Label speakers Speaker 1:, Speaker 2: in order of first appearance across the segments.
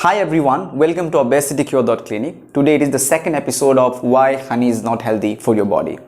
Speaker 1: Hi everyone, welcome to obesitycure.clinic. Today it is the second episode of why honey is not healthy for your body.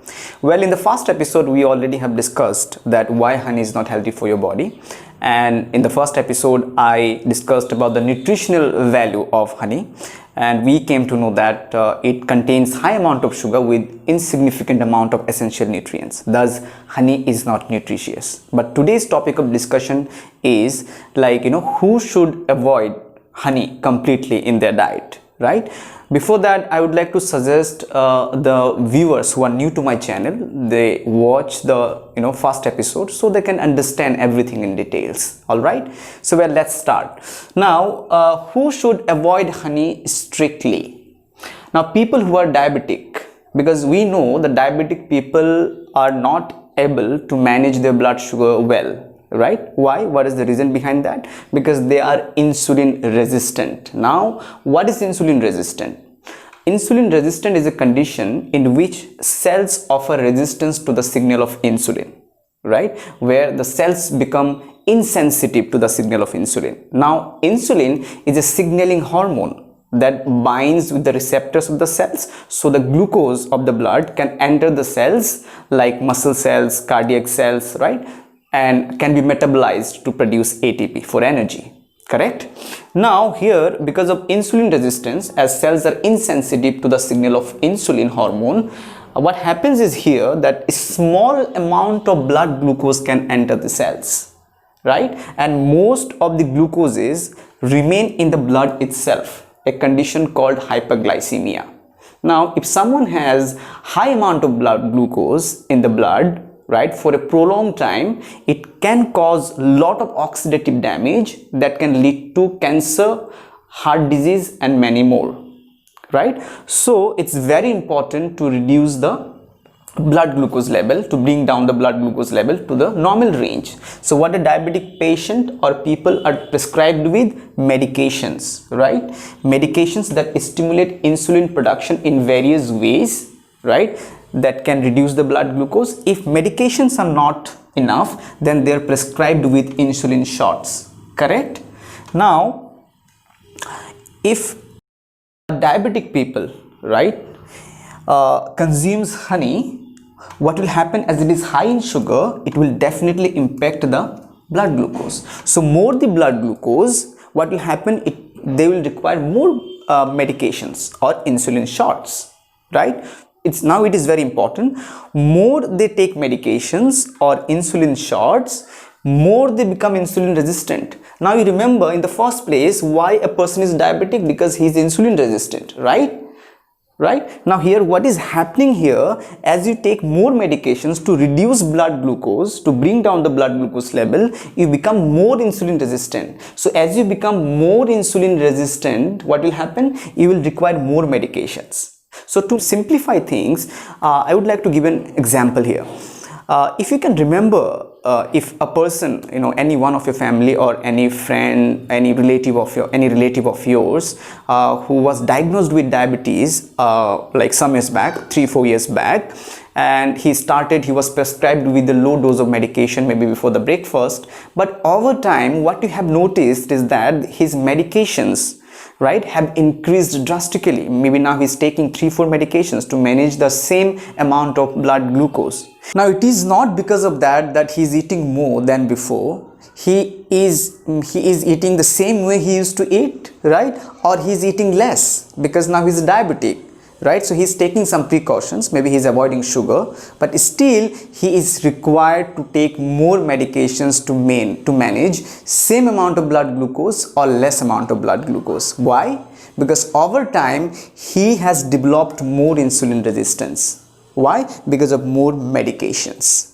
Speaker 1: Well, in the first episode we already have discussed that why honey is not healthy for your body, and in the first episode I discussed about the nutritional value of honey, and we came to know that it contains high amount of sugar with insignificant amount of essential nutrients. Thus honey is not nutritious. But today's topic of discussion is who should avoid honey completely in their diet, right? Before that, I would like to suggest the viewers who are new to my channel, they watch the first episode so they can understand everything in details. All right, so well, let's start now. Who should avoid honey strictly? Now, people who are diabetic, because we know the diabetic people are not able to manage their blood sugar well, right? Why? What is the reason behind that? Because they are insulin resistant. Now, what is insulin resistant? Insulin resistant is a condition in which cells offer resistance to the signal of insulin, right? Where the cells become insensitive to the signal of insulin. Now, insulin is a signaling hormone that binds with the receptors of the cells, so the glucose of the blood can enter the cells like muscle cells, cardiac cells, right? And can be metabolized to produce ATP for energy, correct? Now here, because of insulin resistance, as cells are insensitive to the signal of insulin hormone, what happens is here that a small amount of blood glucose can enter the cells, right? And most of the glucoses remain in the blood itself, a condition called hyperglycemia. Now, if someone has high amount of blood glucose in the blood, right, for a prolonged time, it can cause a lot of oxidative damage that can lead to cancer, heart disease and many more, right? So it's very important to reduce the blood glucose level, to bring down the blood glucose level to the normal range. So what a diabetic patient or people are prescribed with medications, right? Medications that stimulate insulin production in various ways, right, that can reduce the blood glucose. If medications are not enough, then they are prescribed with insulin shots, correct? Now, if a diabetic people, right, consumes honey, what will happen, as it is high in sugar, it will definitely impact the blood glucose. So more the blood glucose, what will happen, they will require more medications or insulin shots, right? It is very important. More they take medications or insulin shots, more they become insulin resistant. Now you remember in the first place why a person is diabetic, because he is insulin resistant, right? Now here what is happening here, as you take more medications to reduce blood glucose, to bring down the blood glucose level, you become more insulin resistant. So as you become more insulin resistant, what will happen, you will require more medications. So to simplify things, I would like to give an example here. If you can remember, if a person, any one of your family or any friend, any relative of yours who was diagnosed with diabetes like some years back, 3-4 years back, and he was prescribed with a low dose of medication maybe before the breakfast, but over time what you have noticed is that his medications, right, have increased drastically. Maybe now he's taking 3-4 medications to manage the same amount of blood glucose. Now it is not because of that he's eating more than before. He is eating the same way he used to eat, right? Or he's eating less because now he's diabetic, right? So he's taking some precautions, maybe he's avoiding sugar, but still he is required to take more medications to manage same amount of blood glucose or less amount of blood glucose. Why? Because over time he has developed more insulin resistance. Why? Because of more medications.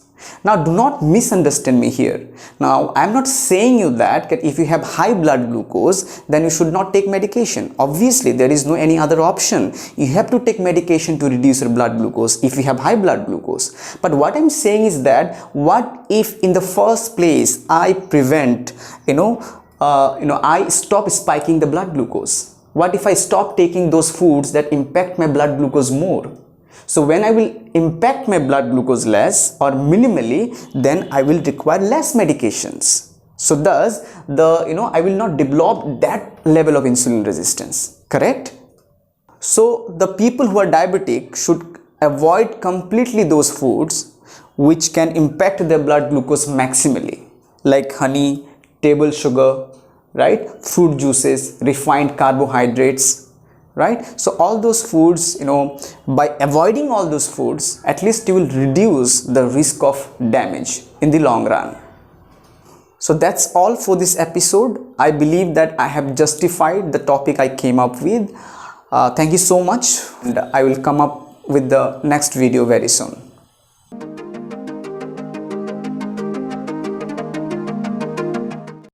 Speaker 1: Now do not misunderstand me here. Now I am not saying you that if you have high blood glucose, then you should not take medication. Obviously there is no any other option. You have to take medication to reduce your blood glucose if you have high blood glucose. But what I am saying is that, what if in the first place I prevent, I stop spiking the blood glucose? What if I stop taking those foods that impact my blood glucose more? So when I will impact my blood glucose less or minimally, then I will require less medications. So thus I will not develop that level of insulin resistance, correct? So the people who are diabetic should avoid completely those foods which can impact their blood glucose maximally, like honey, table sugar, right, fruit juices, refined carbohydrates, right? So all those foods, by avoiding all those foods, at least you will reduce the risk of damage in the long run. So that's all for this episode. I believe that I have justified the topic I came up with. Thank you so much, and I will come up with the next video very soon.